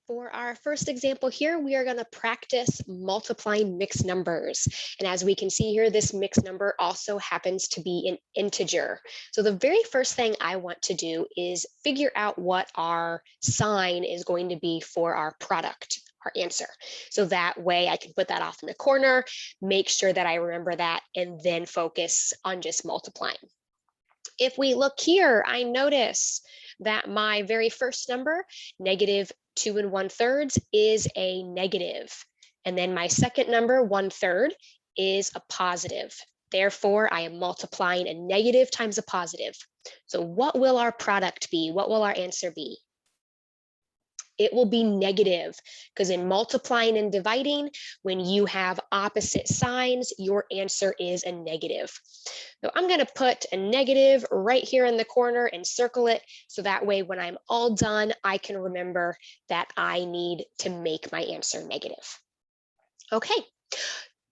For our first example here, we are going to practice multiplying mixed numbers. And as we can see here, this mixed number also happens to be an integer. So the very first thing I want to do is figure out what our sign is going to be for our product, our answer. So that way I can put that off in the corner, make sure that I remember that, and then focus on just multiplying. If we look here, I notice that my very first number, negative 2 1/3, is a negative. And then my second number, 1/3, is a positive. Therefore, I am multiplying a negative times a positive. So what will our product be? What will our answer be? It will be negative, because in multiplying and dividing, when you have opposite signs, your answer is a negative. So I'm going to put a negative right here in the corner and circle it, so that way when I'm all done, I can remember that I need to make my answer negative. Okay.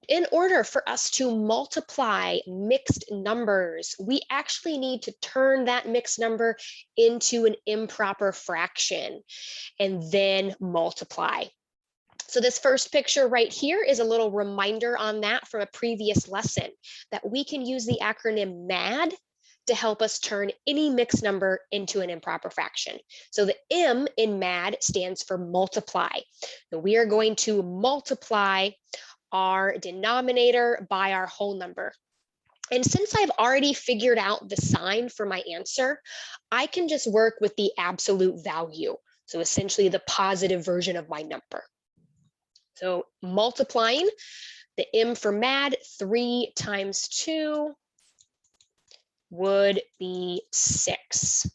In order for us to multiply mixed numbers, we actually need to turn that mixed number into an improper fraction and then multiply. So this first picture right here is a little reminder on that from a previous lesson, that we can use the acronym MAD to help us turn any mixed number into an improper fraction. So the M in MAD stands for multiply. So we are going to multiply our denominator by our whole number. And since I've already figured out the sign for my answer, I can just work with the absolute value. So essentially the positive version of my number. So multiplying the M for MAD, 3 times 2 would be 6.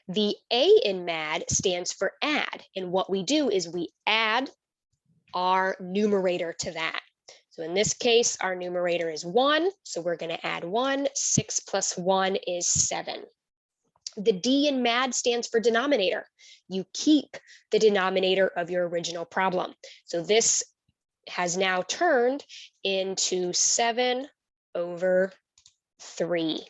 The A in MAD stands for add. And what we do is we add our numerator to that. So in this case, our numerator is 1. So we're going to add 1. 6 plus 1 is 7. The D in MAD stands for denominator. You keep the denominator of your original problem. So this has now turned into 7/3.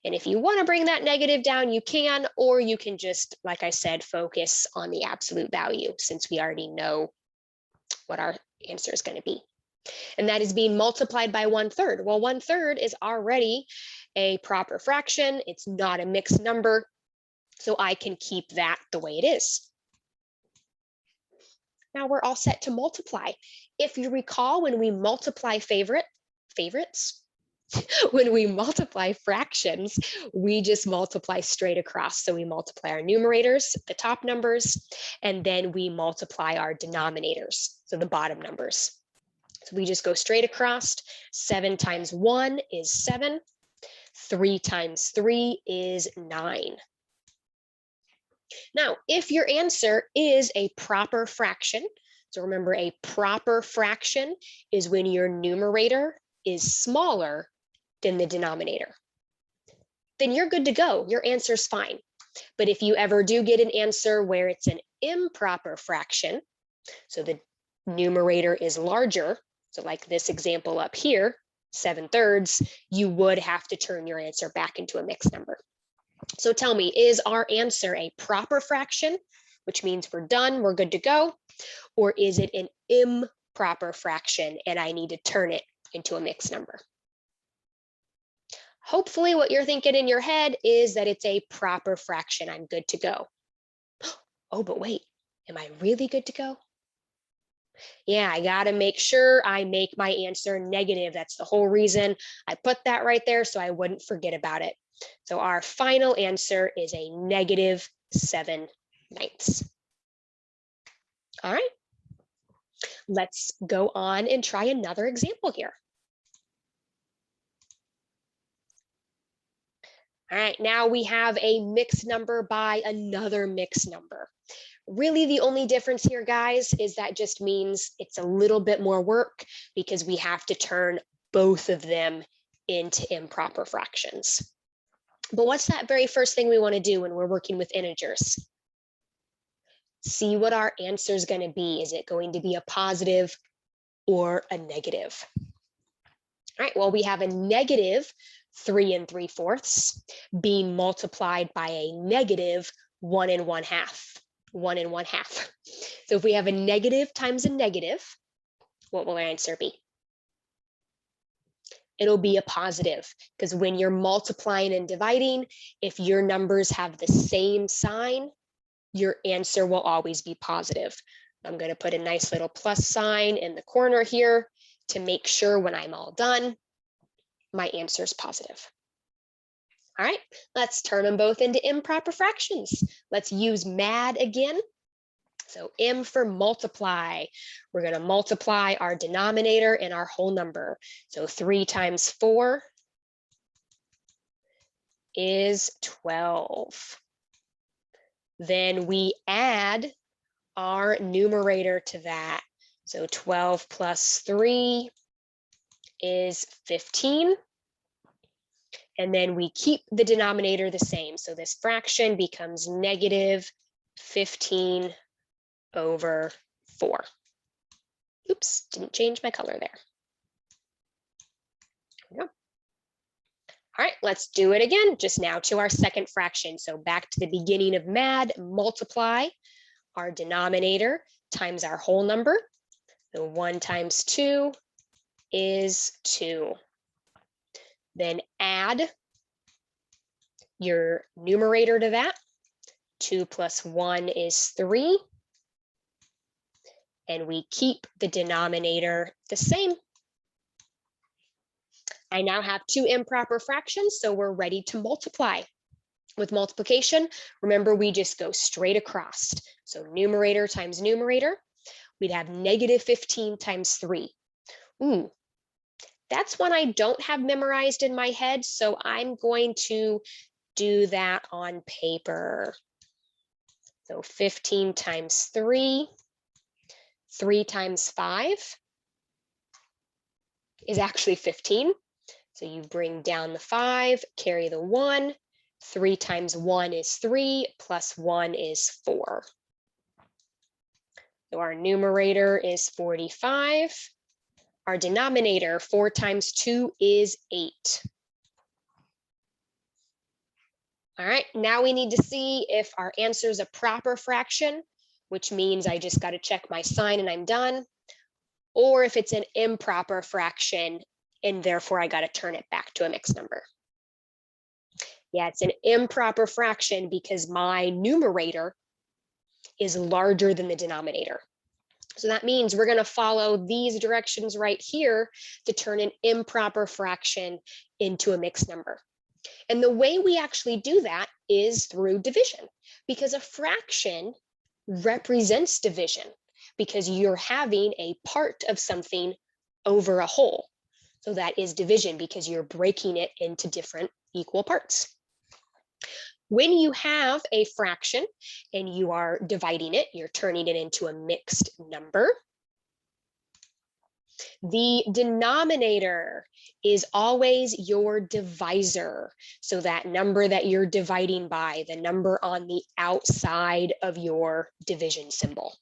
And if you want to bring that negative down, you can, or you can just, like I said, focus on the absolute value, since we already know what our answer is going to be. And that is being multiplied by 1/3. Well, 1/3 is already a proper fraction. It's not a mixed number, so I can keep that the way it is. Now we're all set to multiply. If you recall, when we multiply favorites, when we multiply fractions, we just multiply straight across. So we multiply our numerators, the top numbers, and then we multiply our denominators, so the bottom numbers. So we just go straight across. 7 times 1 is 7. 3 times 3 is 9. Now, if your answer is a proper fraction, so remember, a proper fraction is when your numerator is smaller than the denominator, then you're good to go. Your answer's fine. But if you ever do get an answer where it's an improper fraction, so the numerator is larger, so like this example up here, 7/3, you would have to turn your answer back into a mixed number. So tell me, is our answer a proper fraction, which means we're done, we're good to go, or is it an improper fraction and I need to turn it into a mixed number? Hopefully what you're thinking in your head is that it's a proper fraction. I'm good to go. Oh, but wait, am I really good to go? Yeah, I got to make sure I make my answer negative. That's the whole reason I put that right there, so I wouldn't forget about it. So our final answer is a -7/9. All right, let's go on and try another example here. All right, now we have a mixed number by another mixed number. Really, the only difference here, guys, is that just means it's a little bit more work because we have to turn both of them into improper fractions. But what's that very first thing we want to do when we're working with integers? See what our answer is going to be. Is it going to be a positive or a negative? All right, well, we have a -3 3/4 being multiplied by a -1 1/2. 1 and 1/2. So if we have a negative times a negative, what will our answer be? It'll be a positive, because when you're multiplying and dividing, if your numbers have the same sign, your answer will always be positive. I'm going to put a nice little plus sign in the corner here to make sure when I'm all done, my answer is positive. All right, let's turn them both into improper fractions. Let's use MAD again. So M for multiply. We're going to multiply our denominator and our whole number. So 3 times 4 is 12. Then we add our numerator to that. So 12 plus 3 is 15. And then we keep the denominator the same. So this fraction becomes negative 15 over 4. Oops, didn't change my color there. There we go. All right, let's do it again, just now to our second fraction. So back to the beginning of MAD, multiply our denominator times our whole number. So 1 times 2 is 2. Then add your numerator to that. 2 plus 1 is 3. And we keep the denominator the same. I now have 2 improper fractions, so we're ready to multiply. With multiplication, remember we just go straight across. So numerator times numerator, we'd have negative 15 times 3. Ooh, that's one I don't have memorized in my head, so I'm going to do that on paper. So 15 times 3, 3 times 5 is actually 15. So you bring down the 5, carry the 1. 3 times 1 is 3, plus 1 is 4. So our numerator is 45. Our denominator, 4 times 2 is 8. All right, now we need to see if our answer is a proper fraction, which means I just got to check my sign and I'm done, or if it's an improper fraction and therefore I got to turn it back to a mixed number. Yeah, it's an improper fraction because my numerator is larger than the denominator. So that means we're going to follow these directions right here to turn an improper fraction into a mixed number. And the way we actually do that is through division, because a fraction represents division because you're having a part of something over a whole. So that is division because you're breaking it into different equal parts. When you have a fraction and you are dividing it, you're turning it into a mixed number. The denominator is always your divisor. So that number that you're dividing by, the number on the outside of your division symbol.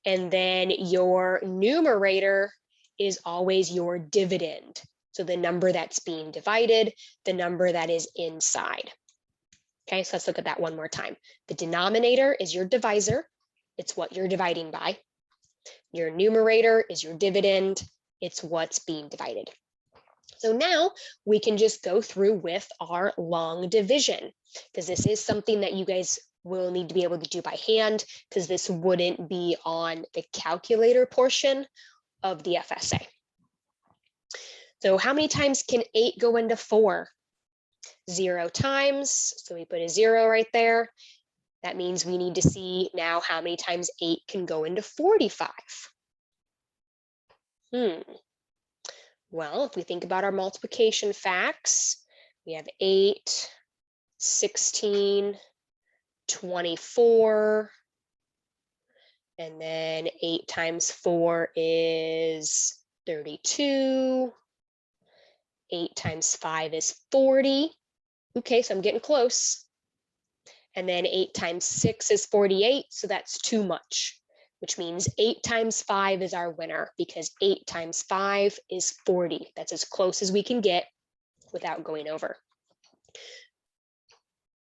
And then your numerator is always your dividend. So the number that's being divided, the number that is inside. Okay, so let's look at that one more time. The denominator is your divisor. It's what you're dividing by. Your numerator is your dividend. It's what's being divided. So now we can just go through with our long division, because this is something that you guys will need to be able to do by hand, because this wouldn't be on the calculator portion of the FSA. So how many times can 8 go into 4? 0 times. So we put a 0 right there. That means we need to see now how many times 8 can go into 45. Well, if we think about our multiplication facts, we have 8, 16, 24, and then 8 times 4 is 32. 8 times 5 is 40. Okay, so I'm getting close. And then 8 times 6 is 48, so that's too much, which means 8 times 5 is our winner because 8 times 5 is 40. That's as close as we can get without going over.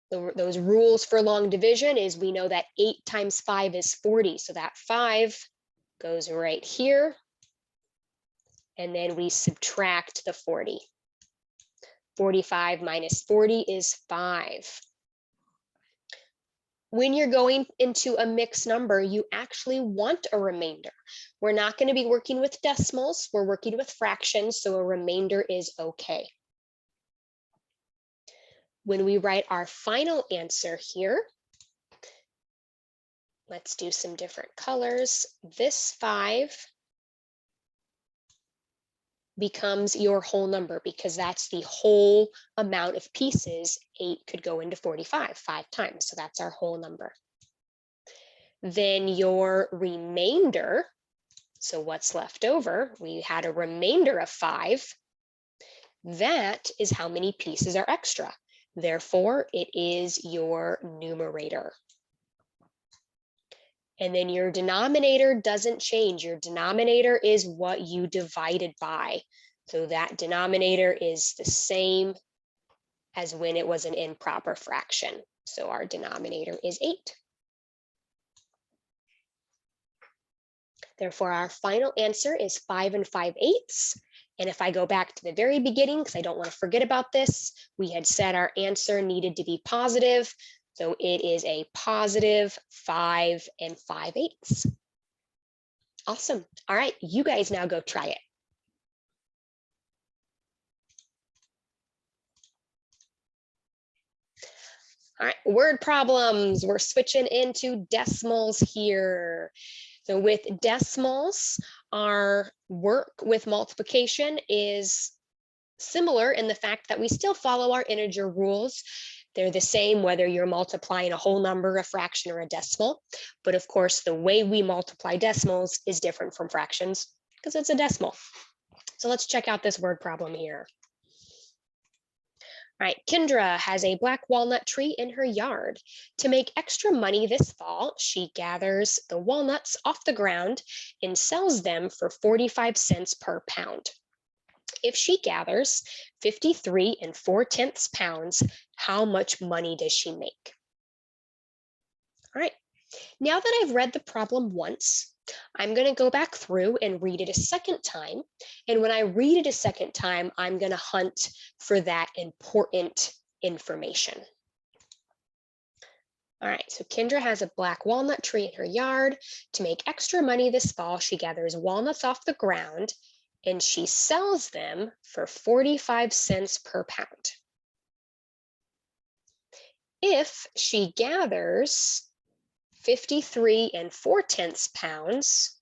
those rules for long division is we know that 8 times 5 is 40. So that 5 goes right here. And then we subtract the 40. 45 minus 40 is 5. When you're going into a mixed number, you actually want a remainder. We're not going to be working with decimals. We're working with fractions, so a remainder is okay. When we write our final answer here, let's do some different colors. This 5 becomes your whole number because that's the whole amount of pieces. 8 could go into 45 5 times, so that's our whole number. Then your remainder, so what's left over, we had a remainder of 5. That is how many pieces are extra. Therefore, it is your numerator. And then your denominator doesn't change. Your denominator is what you divided by. So that denominator is the same as when it was an improper fraction. So our denominator is 8. Therefore, our final answer is 5 5/8. And if I go back to the very beginning, because I don't want to forget about this, we had said our answer needed to be positive. So it is a positive 5 5/8. Awesome. All right, you guys now go try it. All right, word problems. We're switching into decimals here. So with decimals, our work with multiplication is similar in the fact that we still follow our integer rules. They're the same whether you're multiplying a whole number, a fraction, or a decimal. But of course, the way we multiply decimals is different from fractions because it's a decimal. So let's check out this word problem here. All right, Kendra has a black walnut tree in her yard. To make extra money this fall, she gathers the walnuts off the ground and sells them for 45 cents per pound. If she gathers 53 4/10 pounds, how much money does she make? All right, now that I've read the problem once, I'm going to go back through and read it a second time. And when I read it a second time, I'm going to hunt for that important information. All right, so Kendra has a black walnut tree in her yard. To make extra money this fall, she gathers walnuts off the ground and she sells them for 45 cents per pound. If she gathers 53 4/10 pounds,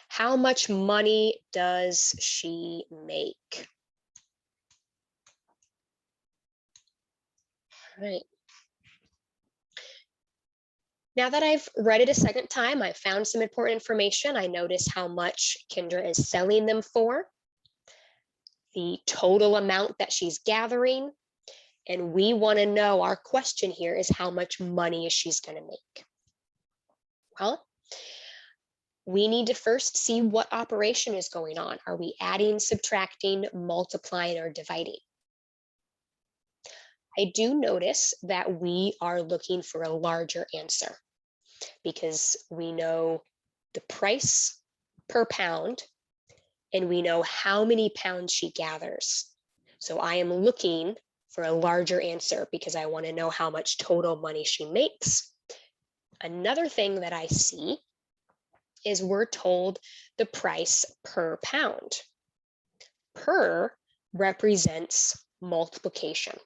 how much money does she make? All right. Now that I've read it a second time, I found some important information. I noticed how much Kendra is selling them for, the total amount that she's gathering, and we want to know, our question here is how much money is she's going to make? Well, we need to first see what operation is going on. Are we adding, subtracting, multiplying, or dividing? I do notice that we are looking for a larger answer because we know the price per pound and we know how many pounds she gathers. So I am looking for a larger answer because I want to know how much total money she makes. Another thing that I see is we're told the price per pound. Per represents multiplication.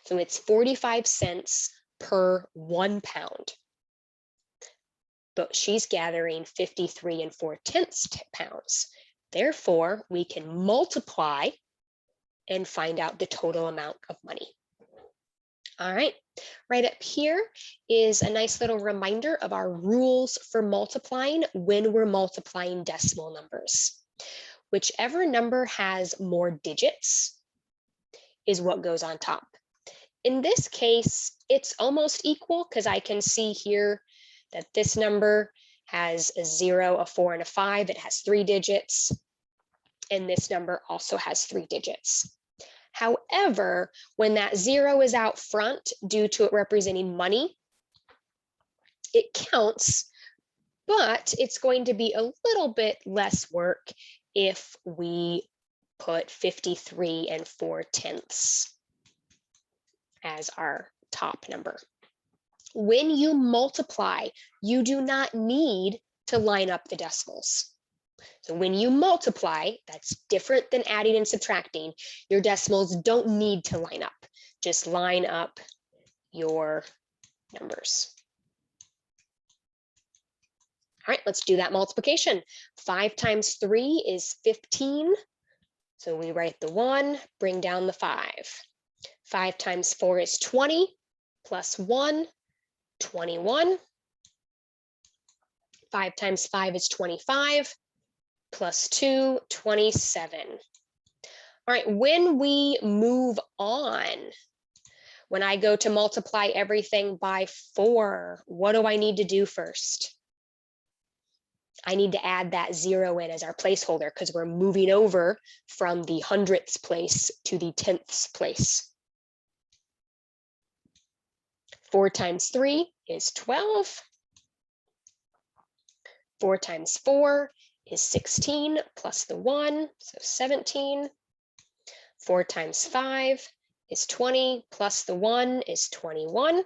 So it's 45 cents per 1 pound. But she's gathering 53 4/10 pounds. Therefore, we can multiply and find out the total amount of money. All right, right up here is a nice little reminder of our rules for multiplying when we're multiplying decimal numbers. Whichever number has more digits is what goes on top. In this case, it's almost equal because I can see here that this number has a 0, a 4, and a 5. It has 3 digits. And this number also has 3 digits. However, when that 0 is out front due to it representing money, it counts, but it's going to be a little bit less work if we put 53 and 4/10 as our top number. When you multiply, you do not need to line up the decimals. So when you multiply, that's different than adding and subtracting. Your decimals don't need to line up. Just line up your numbers. All right, let's do that multiplication. 5 times 3 is 15. So we write the 1, bring down the 5. 5 times 4 is 20, plus 1, 21. 5 times 5 is 25, plus 2, 27. All right, when we move on, when I go to multiply everything by 4, what do I need to do first? I need to add that 0 in as our placeholder because we're moving over from the hundredths place to the tenths place. 4 times 3 is 12. 4 times 4 is 16 plus the 1, so 17. 4 times 5 is 20 plus the 1 is 21.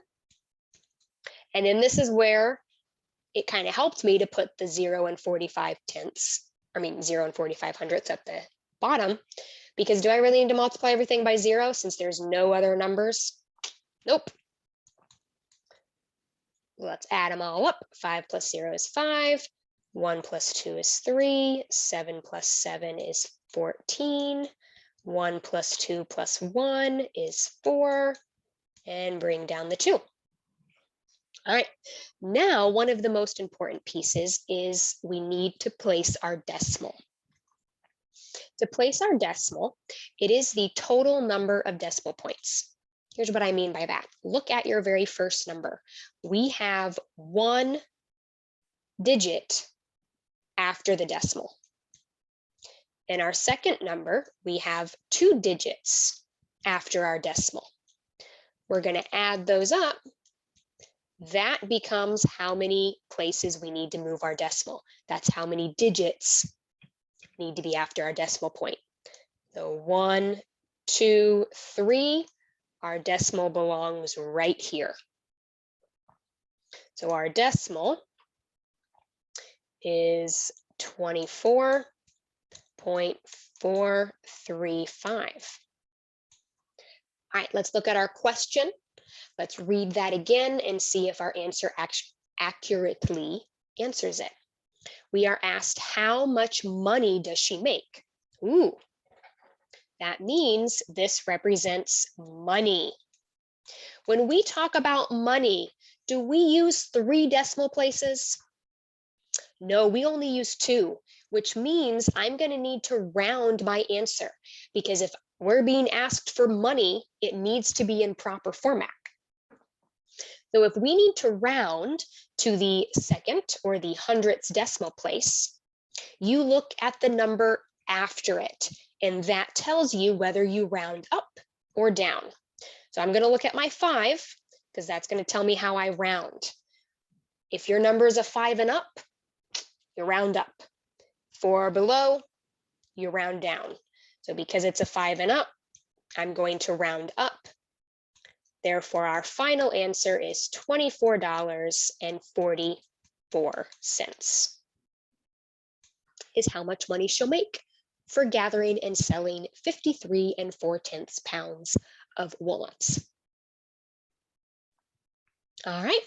And then this is where it kind of helped me to put the 0 and 45 tenths, 0 and 45 hundredths at the bottom, because do I really need to multiply everything by 0 since there's no other numbers? Nope. Let's add them all up. 5 plus 0 is 5. 1 plus 2 is 3. 7 plus 7 is 14. 1 plus 2 plus 1 is 4. And bring down the 2. All right, now one of the most important pieces is we need to place our decimal. To place our decimal, it is the total number of decimal points. Here's what I mean by that. Look at your very first number. We have 1 digit after the decimal. In our second number, we have 2 digits after our decimal. We're going to add those up. That becomes how many places we need to move our decimal. That's how many digits need to be after our decimal point. So 1, 2, 3, our decimal belongs right here. So our decimal is 24.435. All right, let's look at our question. Let's read that again and see if our answer accurately answers it. We are asked, how much money does she make? Ooh, that means this represents money. When we talk about money, do we use 3 decimal places? No, we only use 2, which means I'm going to need to round my answer, because if we're being asked for money, it needs to be in proper format. So if we need to round to the second or the hundredths decimal place, you look at the number after it, and that tells you whether you round up or down. So I'm going to look at my 5 because that's going to tell me how I round. If your number is a 5 and up, you round up. 4 or below, you round down. So because it's a 5 and up, I'm going to round up. Therefore, our final answer is $24.44 is how much money she'll make for gathering and selling 53 4/10 pounds of walnuts. All right.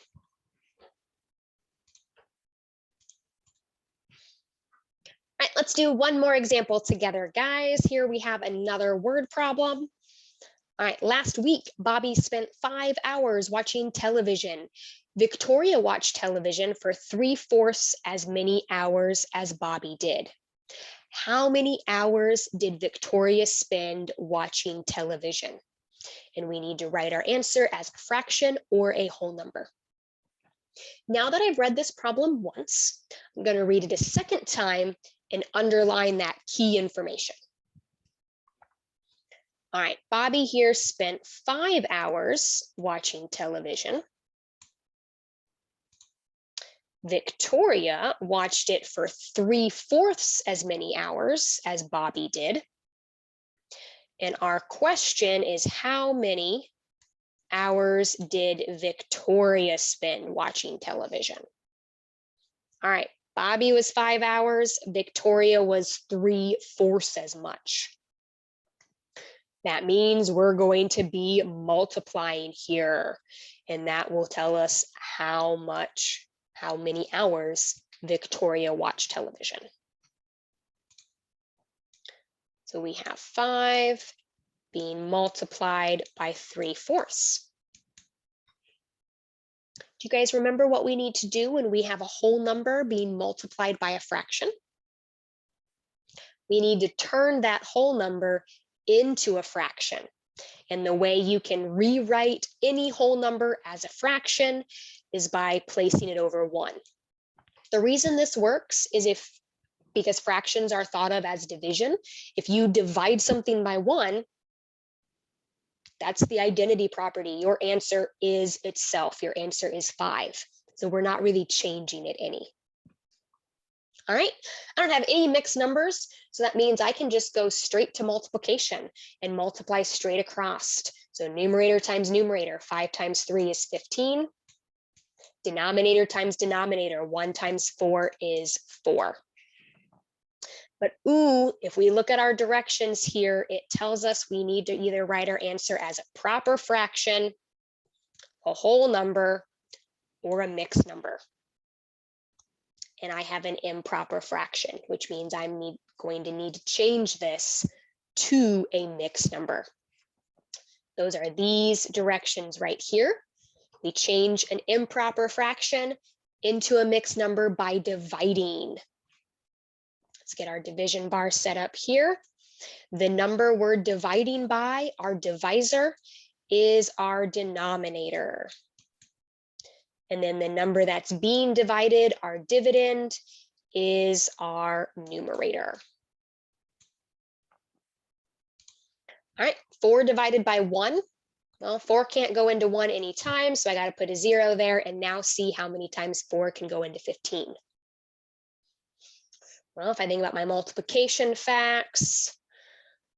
All right, let's do one more example together, guys. Here we have another word problem. All right, last week, Bobby spent 5 hours watching television. Victoria watched television for 3/4 as many hours as Bobby did. How many hours did Victoria spend watching television? And we need to write our answer as a fraction or a whole number. Now that I've read this problem once, I'm going to read it a second time and underline that key information. All right, Bobby here spent 5 hours watching television. Victoria watched it for 3/4 as many hours as Bobby did. And our question is, how many hours did Victoria spend watching television? All right, Bobby was 5 hours, Victoria was 3/4 as much. That means we're going to be multiplying here, and that will tell us how many hours Victoria watched television. So we have 5 being multiplied by 3/4. Do you guys remember what we need to do when we have a whole number being multiplied by a fraction? We need to turn that whole number into a fraction. And the way you can rewrite any whole number as a fraction is by placing it over 1. The reason this works is because fractions are thought of as division. If you divide something by 1, that's the identity property. Your answer is itself. Your answer is 5. So we're not really changing it any. All right, I don't have any mixed numbers, so that means I can just go straight to multiplication and multiply straight across. So numerator times numerator, 5 times 3 is 15. Denominator times denominator, 1 times 4 is 4. But if we look at our directions here, it tells us we need to either write our answer as a proper fraction, a whole number, or a mixed number. And I have an improper fraction, which means I'm going to need to change this to a mixed number. Those are these directions right here. We change an improper fraction into a mixed number by dividing. Let's get our division bar set up here. The number we're dividing by, our divisor, is our denominator. And then the number that's being divided, our dividend, is our numerator. All right, 4 divided by 1. Well, 4 can't go into 1 anytime, so I got to put a 0 there and now see how many times 4 can go into 15. Well, if I think about my multiplication facts,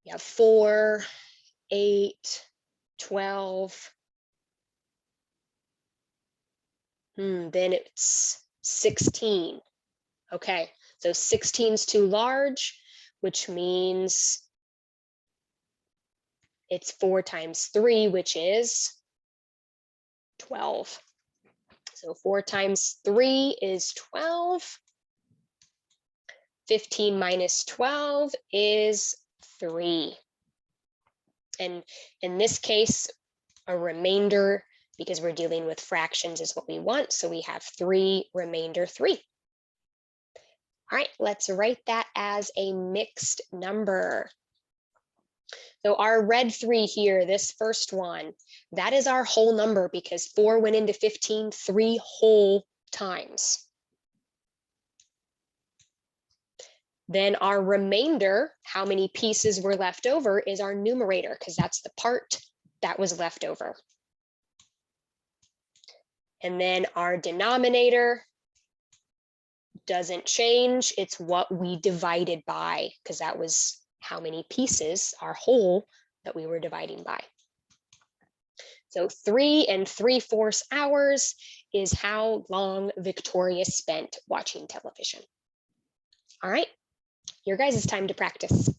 we have 4, 8, 12. Then it's 16. Okay, so 16 is too large, which means it's 4 times 3, which is 12. So 4 times 3 is 12. 15 minus 12 is 3. And in this case, a remainder, because we're dealing with fractions, is what we want. So we have 3 remainder 3. All right, let's write that as a mixed number. So our red 3 here, this first one, that is our whole number because 4 went into 15 3 whole times. Then our remainder, how many pieces were left over, is our numerator because that's the part that was left over. And then our denominator doesn't change. It's what we divided by because that was how many pieces, our whole, that we were dividing by. So 3 3/4 hours is how long Victoria spent watching television. All right, your guys' time to practice.